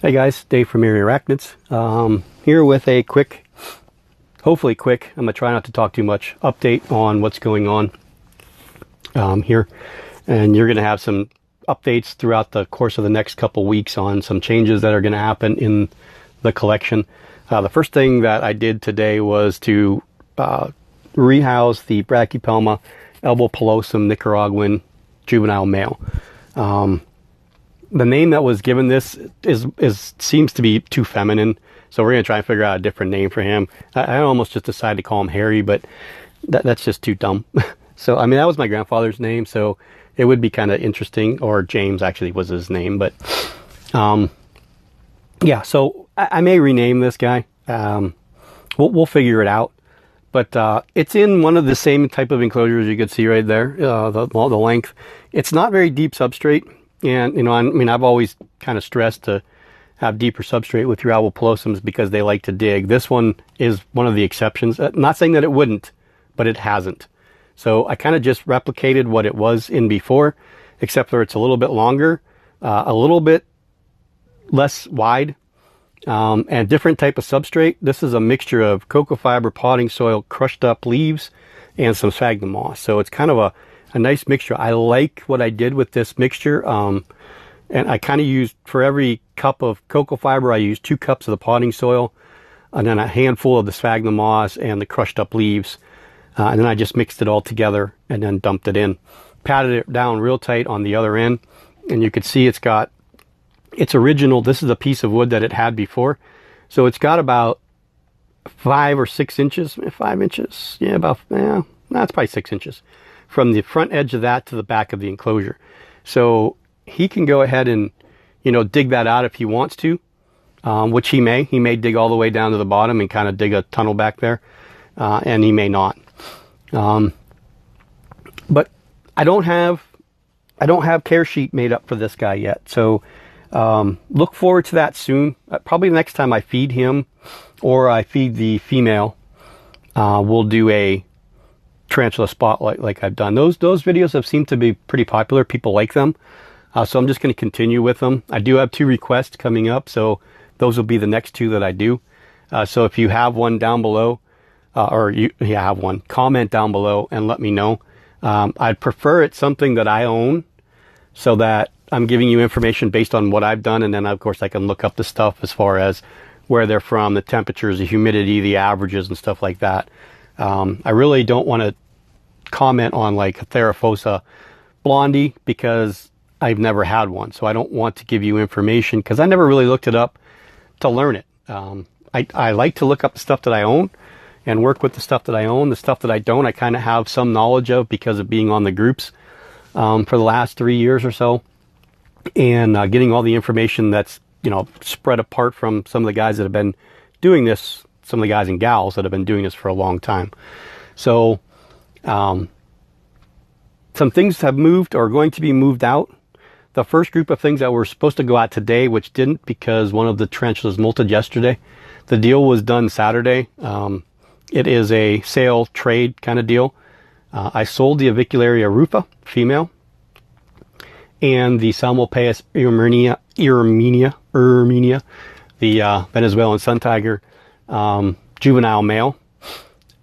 Hey guys, Dave from Area Arachnids. Here with a quick, hopefully quick, I'm going to try not to talk too much, update on what's going on here. And you're going to have some updates throughout the course of the next couple weeks on some changes that are going to happen in the collection. The first thing that I did today was to rehouse the Brachypelma albopilosum Nicaraguan juvenile male. The name that was given this seems to be too feminine, so we're going to try and figure out a different name for him. I almost just decided to call him Harry, but that's just too dumb. So, I mean, that was my grandfather's name, so it would be kind of interesting, or James actually was his name, but yeah, so I may rename this guy. We'll figure it out, but it's in one of the same type of enclosures you could see right there, the length. It's not very deep substrate. And, you know, I mean, I've always kind of stressed to have deeper substrate with your albopilosums because they like to dig. This one is one of the exceptions. Not saying that it wouldn't, but it hasn't. So I kind of just replicated what it was in before, except for it's a little bit longer, a little bit less wide, and different type of substrate. This is a mixture of cocoa fiber, potting soil, crushed up leaves, and some sphagnum moss. So it's kind of a nice mixture. I like what I did with this mixture, and I kind of used, for every cup of cocoa fiber, I used 2 cups of the potting soil, and then a handful of the sphagnum moss and the crushed up leaves, and then I just mixed it all together and then dumped it in. Patted it down real tight on the other end, and you can see it's got its original, this is a piece of wood that it had before, so it's got about 5 or 6 inches, 5 inches, yeah, that's probably 6 inches from the front edge of that to the back of the enclosure. So he can go ahead and, you know, dig that out if he wants to, which he may. He may dig all the way down to the bottom and kind of dig a tunnel back there, and he may not. But I don't have care sheet made up for this guy yet. So look forward to that soon. Probably the next time I feed him or I feed the female, we'll do a tarantula spotlight like I've done. Those videos have seemed to be pretty popular. People like them, so I'm just going to continue with them. I do have 2 requests coming up, so those will be the next 2 that I do. So if you have one down below, or you have one, comment down below and let me know. I'd prefer it's something that I own, so that I'm giving you information based on what I've done, and then of course I can look up the stuff as far as where they're from, the temperatures, the humidity, the averages, and stuff like that. I really don't want to comment on like a Therafosa blondie because I've never had one. So I don't want to give you information because I never really looked it up to learn it. I like to look up the stuff that I own and work with the stuff that I own. The stuff that I don't, I kind of have some knowledge of because of being on the groups for the last 3 years or so, and getting all the information that's, you know, spread apart from some of the guys that have been doing this, some of the guys and gals that have been doing this for a long time. So some things have moved or are going to be moved out. The first group of things that were supposed to go out today, which didn't because one of the tarantulas molted yesterday. The deal was done Saturday. It is a sale trade kind of deal. I sold the Avicularia rufa female and the Salmopaeus erminia, the Venezuelan sun tiger juvenile male,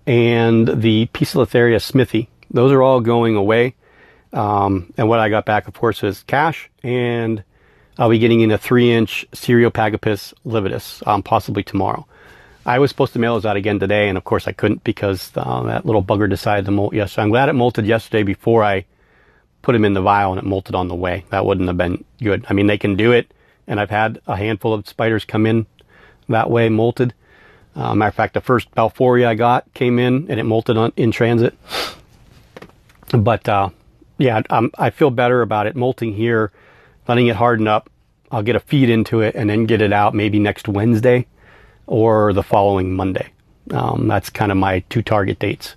and the Poecilotheria smithi. Those are all going away. And what I got back, of course, is cash, and I'll be getting in a 3-inch Cereopagopus lividus, possibly tomorrow. I was supposed to mail those out again today, and of course I couldn't because that little bugger decided to molt yesterday. I'm glad it molted yesterday before I put him in the vial and it molted on the way. That wouldn't have been good. I mean, they can do it, and I've had a handful of spiders come in that way, molted. Matter of fact, the first Balforia I got came in and it molted in transit. But yeah, I feel better about it molting here, letting it harden up. I'll get a feed into it and then get it out maybe next Wednesday or the following Monday. That's kind of my 2 target dates.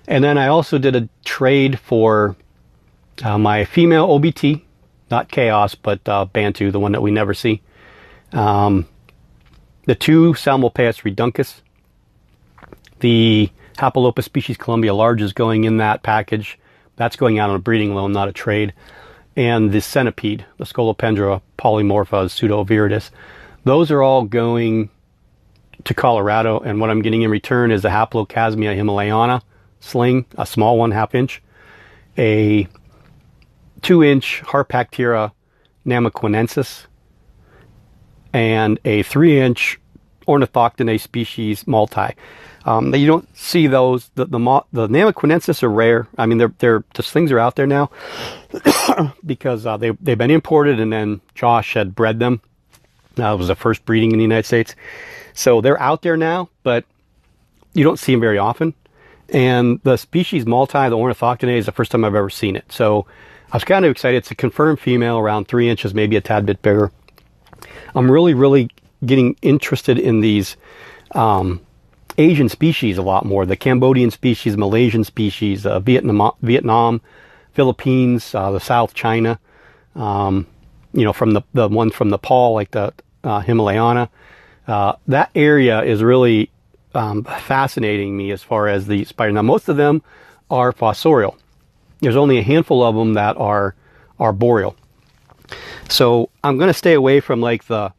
And then I also did a trade for my female OBT, not Chaos, but Bantu, the one that we never see. The 2 Salmopaeus reduncus. The Hapalopus species Columbia large is going in that package. That's going out on a breeding loan, not a trade. and the centipede, the Scolopendra polymorpha pseudoviridis. Those are all going to Colorado, and what I'm getting in return is a Haplocasmia himalayana sling, a small 1/2 inch, a 2-inch Harpactira namaquinensis, and a 3-inch Ornithoctone species multi. You don't see those. The namaquinensis are rare. I mean, the slings are out there now because they've been imported, and then Josh had bred them. It was the first breeding in the United States. So they're out there now, but you don't see them very often. And the species multi, the Ornithoctone, is the first time I've ever seen it. So I was kind of excited. It's a confirmed female, around 3 inches, maybe a tad bit bigger. I'm really getting interested in these Asian species a lot more. The Cambodian species, Malaysian species, Vietnam, Philippines, the South China, from the ones from Nepal, like the Himalayana. That area is really fascinating me as far as the spider. Now, most of them are fossorial. There's only a handful of them that are arboreal. So I'm going to stay away from like the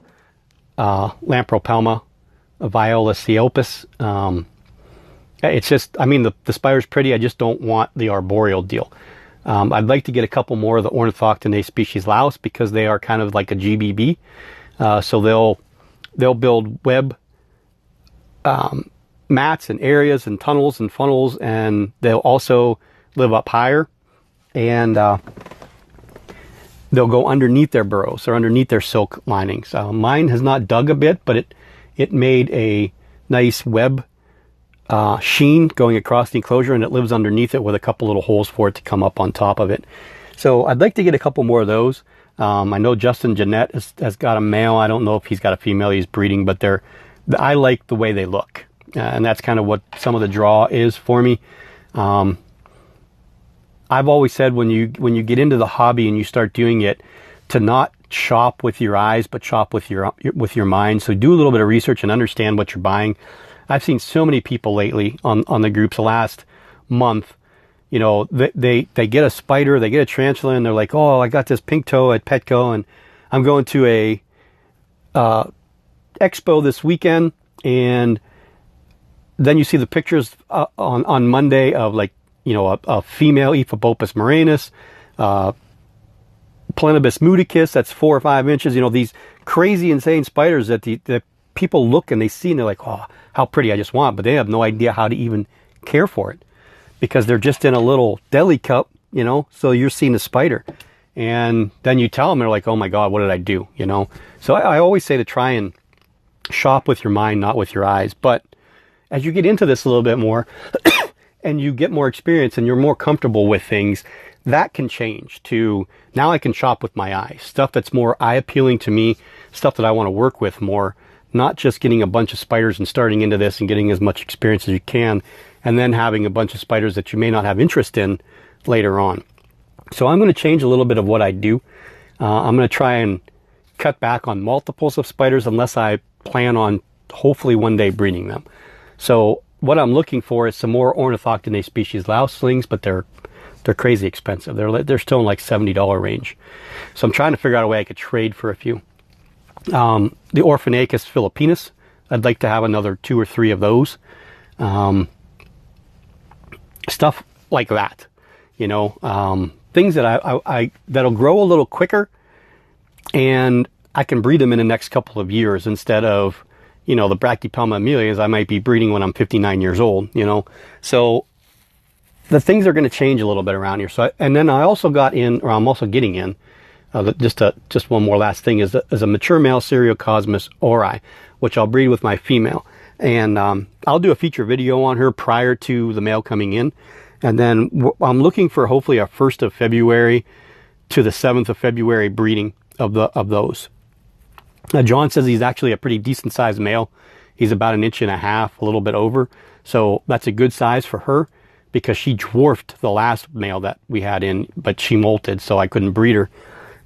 Brachypelma, Viola Ceopus. It's just, I mean, the spider's pretty. I just don't want the arboreal deal. I'd like to get a couple more of the Ornithoctone species louse, because they are kind of like a GBB. So they'll build web mats and areas and tunnels and funnels, and they'll also live up higher, and they'll go underneath their burrows or underneath their silk linings. Mine has not dug a bit, but it made a nice web sheen going across the enclosure, and it lives underneath it with a couple little holes for it to come up on top of it. So I'd like to get a couple more of those. I know Justin Jeanette has got a male. I don't know if he's got a female he's breeding, but I like the way they look. And that's kind of what some of the draw is for me. I've always said when you get into the hobby and you start doing it, to not shop with your eyes, but shop with your mind. So do a little bit of research and understand what you're buying. I've seen so many people lately on the groups the last month. They get a spider, they get a tarantula, and they're like, oh, I got this pink toe at Petco, and I'm going to a expo this weekend, and then you see the pictures on Monday of like, a female Ephebopus murinus, Plenibus muticus, that's 4 or 5 inches. These crazy, insane spiders that the people look and they see and they're like, oh, how pretty, I just want, but they have no idea how to even care for it, because they're just in a little deli cup, so you're seeing a spider. And then you tell them, they're like, oh my God, what did I do? So I always say to try and shop with your mind, not with your eyes. But as you get into this a little bit more and you get more experience and you're more comfortable with things, that can change to, now I can shop with my eyes. Stuff that's more eye appealing to me, stuff that I want to work with more, not just getting a bunch of spiders and starting into this and getting as much experience as you can, and then having a bunch of spiders that you may not have interest in later on. So I'm going to change a little bit of what I do. I'm going to try and cut back on multiples of spiders unless I plan on hopefully one day breeding them. So what I'm looking for is some more Ornithoctone species louse slings, but they're crazy expensive. They're still in like $70 range. So I'm trying to figure out a way I could trade for a few. The Orphanacus philippinus, I'd like to have another 2 or 3 of those. Stuff like that, things that that'll grow a little quicker, and I can breed them in the next couple of years instead of, the Brachypelma amelias I might be breeding when I'm 59 years old, So the things are going to change a little bit around here. So, and then I also I'm also getting in, just one more last thing is a mature male Seriocosmus ori, which I'll breed with my female. And I'll do a feature video on her prior to the male coming in. And then I'm looking for hopefully a 1st of February to the 7th of February breeding of those. John says he's actually a pretty decent sized male. He's about 1.5 inches, a little bit over. So that's a good size for her, because she dwarfed the last male that we had in, but she molted, so I couldn't breed her.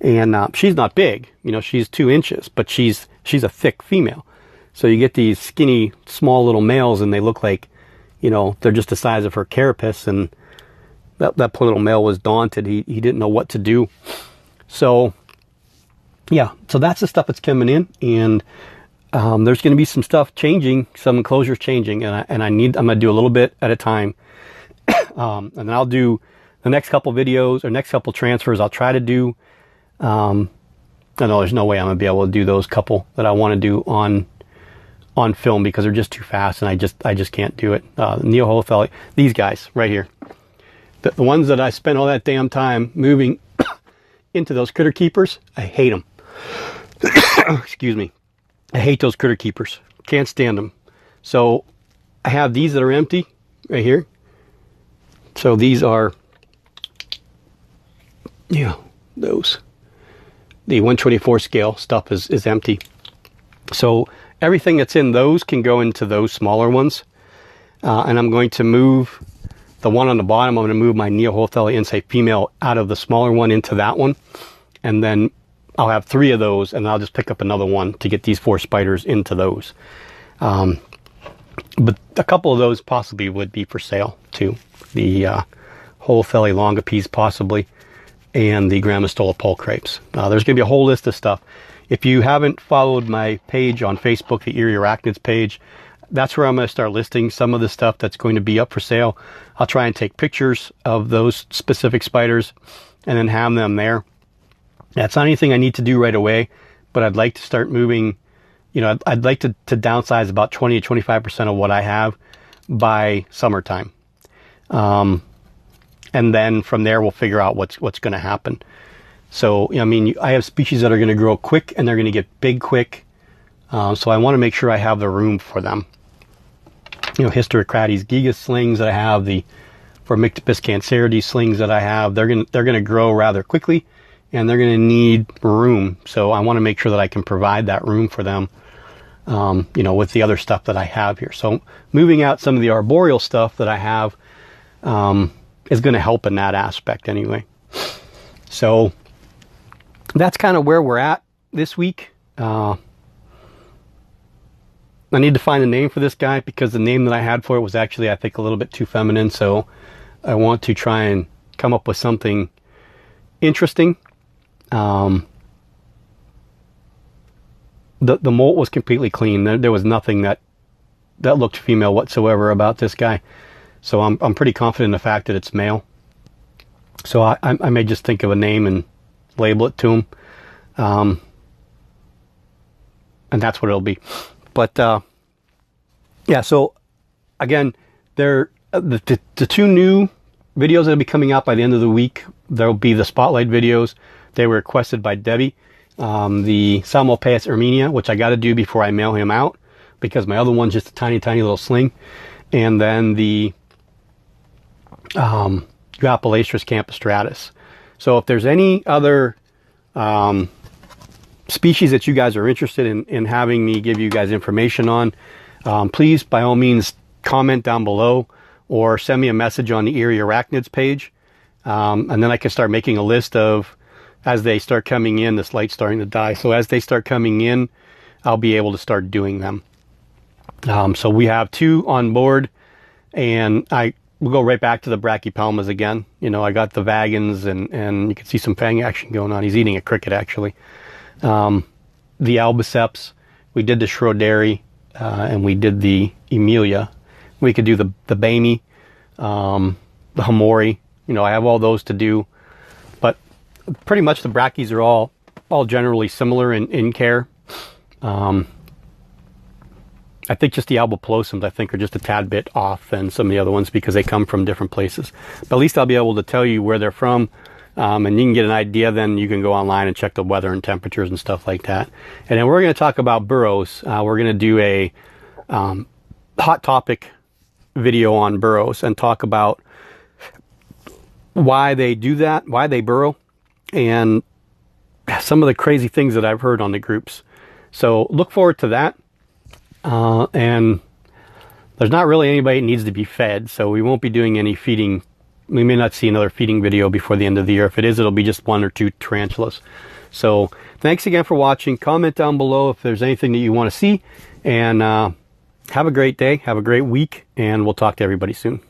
And she's not big, she's 2 inches, but she's a thick female. So you get these skinny, small little males, and they look like, they're just the size of her carapace. And that poor little male was daunted. He didn't know what to do. So yeah, so that's the stuff that's coming in, and there's going to be some stuff changing, some enclosures changing, and I'm going to do a little bit at a time. And then I'll do the next couple videos or next couple transfers. I'll try to do, I know there's no way I'm going to be able to do those couple that I want to do on film because they're just too fast, and I just can't do it. Neoholothelli, these guys right here, the ones that I spent all that damn time moving into those critter keepers, I hate them. Excuse me. I hate those critter keepers. Can't stand them. So I have these that are empty right here. So these are, yeah, those. The 124 scale stuff is empty. So everything that's in those can go into those smaller ones. And I'm going to move the one on the bottom. I'm going to move my Neoholothelli insight female out of the smaller one into that one. And then I'll have 3 of those, and I'll just pick up another one to get these 4 spiders into those. But a couple of those possibly would be for sale too. The Holothelli longipes possibly, and the Grammostola pulchrapes. There's going to be a whole list of stuff. If you haven't followed my page on Facebook, the Erie Arachnids page, that's where I'm going to start listing some of the stuff that's going to be up for sale. I'll try and take pictures of those specific spiders and then have them there. That's not anything I need to do right away, but I'd like to start moving. You know, I'd like to downsize about 20 to 25% of what I have by summertime. And then from there, we'll figure out what's going to happen. So, I mean, I have species that are going to grow quick and they're going to get big quick. So I want to make sure I have the room for them. You know, Hysterocrates gigas slings that I have, the Formictopus cancerides slings that I have, they're going to grow rather quickly, and they're going to need room. So I want to make sure that I can provide that room for them, you know, with the other stuff that I have here. So moving out some of the arboreal stuff that I have is going to help in that aspect anyway. So that's kind of where we're at this week. I need to find a name for this guy because the name that I had for it was actually, I think, a little bit too feminine. So I want to try and come up with something interesting. The molt was completely clean. There was nothing that looked female whatsoever about this guy. So I'm pretty confident in the fact that it's male. So I may just think of a name and label it to him. And that's what it'll be. But yeah, so again, the 2 new videos that'll be coming out by the end of the week. There'll be the spotlight videos. They were requested by Debbie. The Psalmopaeus armenia, which I got to do before I mail him out because my other one's just a tiny, tiny little sling. And then the Euapolastris campostratus. So if there's any other species that you guys are interested in having me give you guys information on, please, by all means, comment down below or send me a message on the Erie Arachnids page. And then I can start making a list of, as they start coming in, this light's starting to die. So as they start coming in, I'll be able to start doing them. So we have 2 on board, and we'll go right back to the Brachypelmas again. You know, I got the Vagans, and you can see some fang action going on. He's eating a cricket, actually. The Albiceps, we did the Schroderi, and we did the Emilia. We could do the Bamie, the Hamori. You know, I have all those to do, but pretty much the Brachy's are all generally similar in care. I think just the albopilosums, I think, are just a tad bit off than some of the other ones because they come from different places. But at least I'll be able to tell you where they're from, and you can get an idea. Then you can go online and check the weather and temperatures and stuff like that. And then we're going to talk about burrows. We're going to do a hot topic video on burrows and talk about why they do that, why they burrow, and some of the crazy things that I've heard on the groups. So look forward to that. And there's not really anybody that needs to be fed, so we won't be doing any feeding. We may not see another feeding video before the end of the year. If it is, it'll be just 1 or 2 tarantulas. So thanks again for watching. Comment down below if there's anything that you want to see, and have a great day, have a great week, and we'll talk to everybody soon.